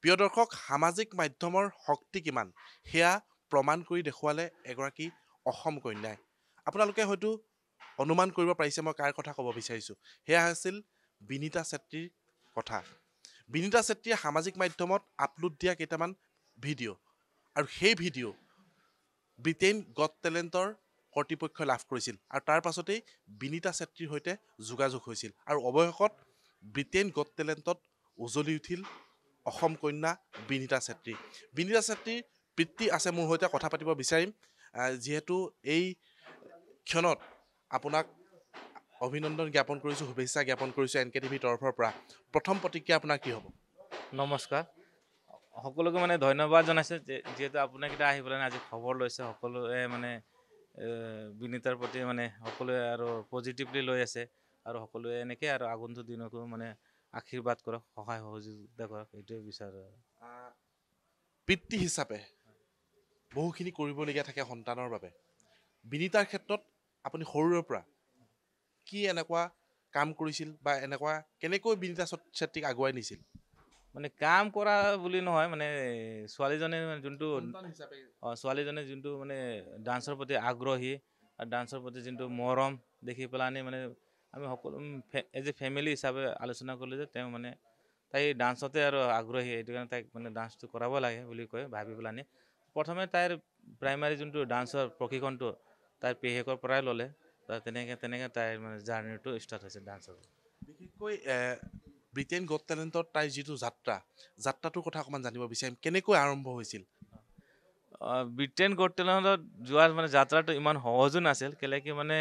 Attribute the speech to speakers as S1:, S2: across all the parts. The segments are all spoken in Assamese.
S1: প্ৰিয় দৰ্শক, সামাজিক মাধ্যমৰ শক্তি কিমান সেয়া প্ৰমাণ কৰি দেখুৱালে এগৰাকী অসম কন্যাই। আপোনালোকে হয়তো অনুমান কৰিব পাৰিছে মই কাৰ কথা ক'ব বিচাৰিছোঁ। সেয়া আছিল বিনীতা চেত্ৰীৰ কথা। বিনীতা চেত্ৰীয়ে সামাজিক মাধ্যমত আপলোড দিয়া কেইটামান ভিডিঅ' আৰু সেই ভিডিঅ' ব্ৰিটেইন গট টেলেণ্টৰ কৰ্তৃপক্ষই লাভ কৰিছিল আৰু তাৰ পাছতেই বিনীতা চেত্ৰীৰ সৈতে যোগাযোগ হৈছিল আৰু অৱশেষত ব্ৰিটেইন গট টেলেণ্টত উজলি উঠিল অসম কন্যা বিনীতা চেত্ৰী। বিনীতা চেত্ৰীৰ পিতৃ আছে মোৰ সৈতে, কথা পাতিব বিচাৰিম। যিহেতু এই ক্ষণত আপোনাক অভিনন্দন জ্ঞাপন কৰিছোঁ, শুভেচ্ছা জ্ঞাপন কৰিছোঁ NKTVৰ তৰফৰ পৰা। প্ৰথম প্ৰতিক্ৰিয়া আপোনাৰ কি হ'ব?
S2: নমস্কাৰ, সকলোকে মানে ধন্যবাদ জনাইছোঁ যিহেতু আপোনাকেইটা আহি পেলাই আজি খবৰ লৈছে। সকলোৱে মানে বিনীতাৰ প্ৰতি মানে সকলোৱে আৰু পজিটিভলি লৈ আছে আৰু সকলোৱে এনেকৈ আৰু আগন্তুক দিনকো মানে আশীৰ্বাদ কৰক, সহায় সহযোগিতা কৰক, এইটোৱে বিচাৰোঁ।
S1: পিতৃ হিচাপে বহুখিনি কৰিবলগীয়া থাকে সন্তানৰ বাবে। বিনীতাৰ ক্ষেত্ৰত আপুনি সৰুৰে পৰা কি এনেকুৱা কাম কৰিছিল বা এনেকুৱা কেনেকৈ বিনীতা চেত্ৰীক আগুৱাই নিছিল?
S2: মানে কাম কৰা বুলি নহয়, মানে ছোৱালীজনে যোনটো
S1: হিচাপে
S2: ছোৱালীজনে যোনটো মানে ডান্সৰ প্ৰতি আগ্ৰহী আৰু ডান্সৰ প্ৰতি যোনটো মৰম দেখি পেলাই মানে আমি সকলো এজ এ ফেমিলি হিচাপে আলোচনা কৰিলোঁ যে তেওঁ মানে তাই ডান্সতে আৰু আগ্ৰহী, এইটো কাৰণে তাইক মানে ডান্সটো কৰাব লাগে বুলি কয় ভাবি পেলাই। প্ৰথমে তাইৰ প্ৰাইমাৰী যোনটো ডান্সৰ প্ৰশিক্ষণটো তাইৰ পেহীয়েকৰ পৰাই ল'লে। তেনেকৈ তাইৰ মানে জাৰ্ণিটো ষ্টাৰ্ট হৈছে ডান্সৰ।
S1: বিশেষকৈ ব্ৰিটেইন গট টেলেণ্টত তাইৰ যিটো যাত্ৰাটোৰ কথা অকণমান জানিব বিচাৰিম। কেনেকৈ আৰম্ভ হৈছিল?
S2: ব্ৰিটেইন গট টেলেণ্টত যোৱাৰ মানে যাত্ৰাটো ইমান সহজো নাছিল, কেলেকি মানে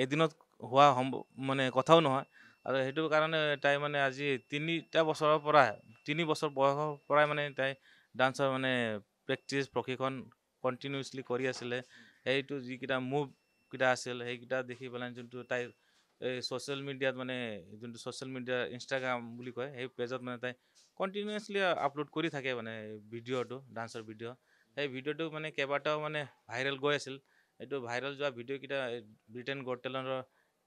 S2: এদিনত হোৱা মানে কথাও নহয়। আৰু সেইটো কাৰণে তাই মানে আজি 3 বছৰ বয়সৰ পৰাই মানে তাই ডান্সৰ মানে প্ৰেক্টিচ প্ৰশিক্ষণ কণ্টিনিউছলি কৰি আছিলে। সেইটো যিকেইটা মুভকেইটা আছিল সেইকেইটা দেখি পেলাই যোনটো তাই এই ছ'চিয়েল মিডিয়াত মানে যোনটো ছ'চিয়েল মিডিয়া ইনষ্টাগ্ৰাম বুলি কয় সেই পেজত মানে তাই কণ্টিনিউছলি আপলোড কৰি থাকে মানে ভিডিঅ'টো, ডান্সৰ ভিডিঅ'। সেই ভিডিঅ'টো মানে কেইবাটাও মানে ভাইৰেল গৈ আছিল। এইটো ভাইৰেল যোৱা ভিডিঅ'কেইটা ব্ৰিটেইন গট টেলেণ্টৰ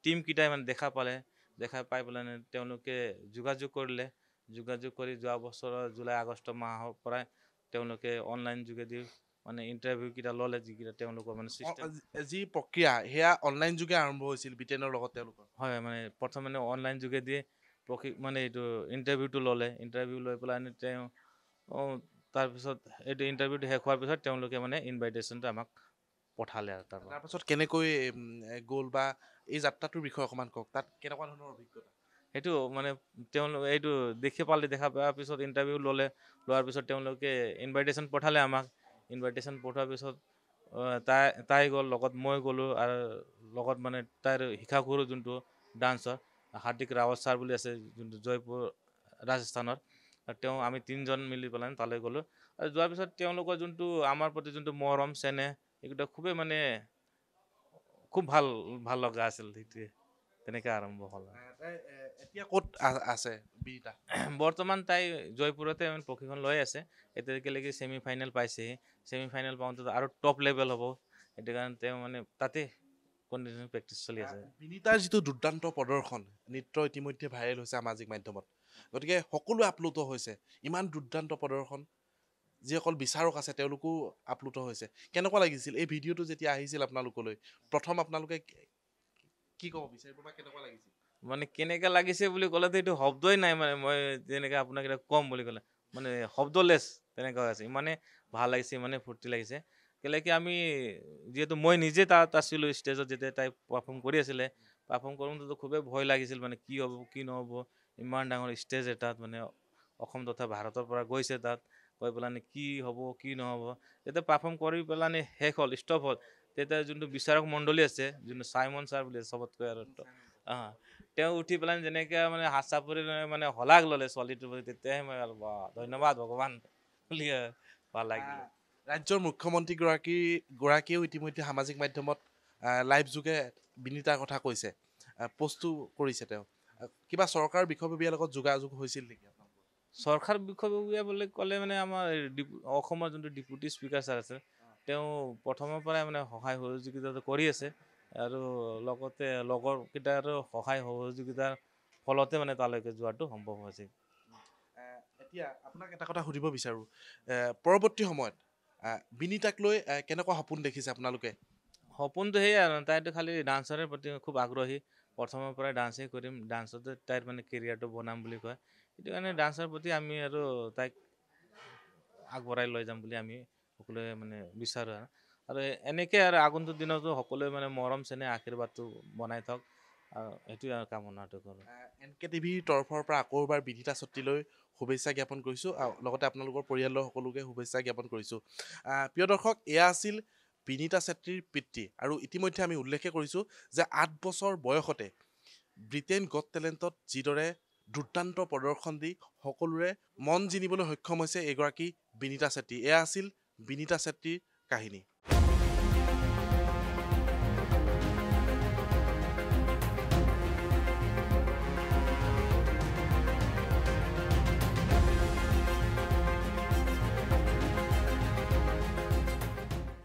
S2: টীমকেইটাই মানে দেখা পাই পেলাই তেওঁলোকে যোগাযোগ কৰিলে। যোগাযোগ কৰি যোৱা বছৰৰ জুলাই আগষ্ট মাহৰ পৰাই তেওঁলোকে অনলাইন যোগেদি মানে ইণ্টাৰভিউকেইটা ল'লে, যিকেইটা তেওঁলোকৰ মানে চিষ্টেম।
S1: যি প্ৰক্ৰিয়া সেয়া অনলাইন যোগে আৰম্ভ হৈছিল ব্ৰিটেইনৰ লগত তেওঁলোকৰ।
S2: হয়, মানে প্ৰথম মানে অনলাইন যোগেদি মানে এইটো ইণ্টাৰভিউটো ল'লে। ইণ্টাৰভিউ লৈ পেলাই তেওঁ তাৰপিছত এইটো ইণ্টাৰভিউটো শেষ হোৱাৰ পিছত তেওঁলোকে মানে ইনভাইটেশ্যনটো আমাক পঠালে আৰু
S1: তাৰপাছত কেনেকৈ গ'ল বা এই যাত্ৰাটোৰ বিষয়ে অকণমান কওক। তাত কেনেকুৱা ধৰণৰ অভিজ্ঞতা?
S2: সেইটো মানে তেওঁলোকে এইটো দেখা পোৱাৰ পিছত ইণ্টাৰভিউ ল'লে। লোৱাৰ পিছত তেওঁলোকে ইনভাইটেশ্যন পঠালে আমাক। ইনভাইটেশ্যন পঠোৱাৰ পিছত তাই গ'ল, লগত মই গ'লোঁ আৰু লগত মানে তাইৰ শিক্ষাগুৰু যোনটো ডান্সৰ হাৰ্দিক ৰাৱত ছাৰ বুলি আছে, যোনটো জয়পুৰ ৰাজস্থানৰ। আমি 3জন মিলি পেলাই তালৈ গ'লোঁ আৰু যোৱাৰ পিছত তেওঁলোকৰ যোনটো আমাৰ প্ৰতি যোনটো মৰম চেনেহ এইকেইটা খুবেই মানে খুব ভাল লগা আছিল। সেইটোৱে তেনেকৈ আৰম্ভ হ'ল।
S1: এতিয়া ক'ত আছে বিনীতা?
S2: বৰ্তমান তাই জয়পুৰতে প্ৰশিক্ষণ লৈ আছে। এতিয়ালৈকে ছেমি ফাইনেল পাইছেহি। ছেমি ফাইনেল পাওঁতে আৰু টপ লেভেল হ'ব, সেইটো কাৰণে তেওঁ মানে তাতে কণ্টিনিউ প্ৰেক্টিচ চলি আছে।
S1: বিনীতাৰ যিটো দুৰ্দান্ত প্ৰদৰ্শন, নৃত্য ইতিমধ্যে ভাইৰেল হৈছে সামাজিক মাধ্যমত, গতিকে সকলোৱে আপ্লুত হৈছে। ইমান দুৰ্দান্ত প্ৰদৰ্শন, যিসকল বিচাৰক আছে তেওঁলোকো আপ্লুত হৈছে। কেনেকুৱা লাগিছিল এই ভিডিঅ'টো যেতিয়া আহিছিল আপোনালোকলৈ? প্ৰথম আপোনালোকে কি ক'ব বিচাৰিব বা কেনেকুৱা লাগিছিল?
S2: মানে কেনেকৈ লাগিছে বুলি ক'লেতো এইটো শব্দই নাই। মানে মই যেনেকৈ আপোনাক এটা ক'ম বুলি ক'লে মানে শব্দলেছ তেনেকুৱা আছে। ইমানে ভাল লাগিছে, ইমানে ফূৰ্তি লাগিছে। কেলেকি আমি যিহেতু মই নিজে তাত আছিলোঁ ষ্টেজত, যেতিয়া তাই পাৰফৰ্ম কৰি আছিলে। পাৰফৰ্ম কৰোঁতেতো খুবেই ভয় লাগিছিল, মানে কি হ'ব কি নহ'ব। ইমান ডাঙৰ ষ্টেজ এটাত মানে অসম তথা ভাৰতৰ পৰা গৈছে, তাত গৈ পেলাই কি হ'ব কি নহ'ব। যেতিয়া পাৰফৰ্ম কৰি পেলাই শেষ হ'ল, ষ্টপ হ'ল, তেতিয়া যোনটো বিচাৰক মণ্ডলী আছে, যোনটো চাইমন ছাৰ বুলি আছে চবতকৈ আৰু তেওঁ উঠি পেলাই যেনেকৈ মানে হাত চাপৰি মানে শলাগ ল'লে ছোৱালীটোৰ প্ৰতি, তেতিয়াহে মই ধন্যবাদ ভগৱান বুলি ভাল লাগিলে।
S1: ৰাজ্যৰ মুখ্যমন্ত্ৰীগৰাকীয়েও ইতিমধ্যে সামাজিক মাধ্যমত লাইভ যোগে বিনীতাৰ কথা কৈছে, পষ্টো কৰিছে। তেওঁ কিবা চৰকাৰ বিষয়ববীয়াৰ লগত যোগাযোগ হৈছিল নেকি?
S2: চৰকাৰ বিষয়ববীয়া বুলি ক'লে মানে আমাৰ অসমৰ যোনটো ডেপুটি স্পীকাৰ ছাৰ আছে, তেওঁ প্ৰথমৰ পৰাই মানে সহায় সহযোগিতা কৰি আছে আৰু লগতে লগৰকেইটাৰো সহায় সহযোগিতাৰ ফলতে মানে তালৈকে যোৱাটো সম্ভৱ হৈছে।
S1: এতিয়া আপোনাক এটা কথা সুধিব বিচাৰোঁ পৰৱৰ্তী সময়ত বিনীতাক লৈ কেনেকুৱা সপোন দেখিছে আপোনালোকে
S2: সপোনটো সেয়াই আৰু তাইতো খালি ডান্সৰে প্ৰতি খুব আগ্ৰহী প্ৰথমৰ পৰাই ডান্সেই কৰিম ডান্সতে তাইৰ মানে কেৰিয়াৰটো বনাম বুলি কয় সেইটো কাৰণে ডান্সৰ প্ৰতি আমি আৰু তাইক আগবঢ়াই লৈ যাম বুলি আমি সকলোৱে মানে বিচাৰোঁ আৰু এনেকৈ আৰু আগন্তুক দিনতো সকলোৱে মানে মৰম চেনেহ আশীৰ্বাদটো বনাই থওক আৰু সেইটোৱে আৰু কামনাটো কৰোঁ
S1: NK TVৰ তৰফৰ পৰা আকৌ এবাৰ বিনীতা চেত্ৰীলৈ শুভেচ্ছা জ্ঞাপন কৰিছোঁ লগতে আপোনালোকৰ পৰিয়ালৰ সকলোকে শুভেচ্ছা জ্ঞাপন কৰিছোঁ প্ৰিয় দৰ্শক এয়া আছিল বিনীতা চেত্ৰীৰ পিতৃ আৰু ইতিমধ্যে আমি উল্লেখে কৰিছোঁ যে 8 বছৰ বয়সতে ব্ৰিটেইন গট টেলেণ্টত যিদৰে দুৰ্দান্ত প্ৰদৰ্শন দি সকলোৰে মন জিনিবলৈ সক্ষম হৈছে এইগৰাকী বিনীতা চেত্ৰী এয়া আছিল বিনীতা চেত্ৰীৰ কাহিনী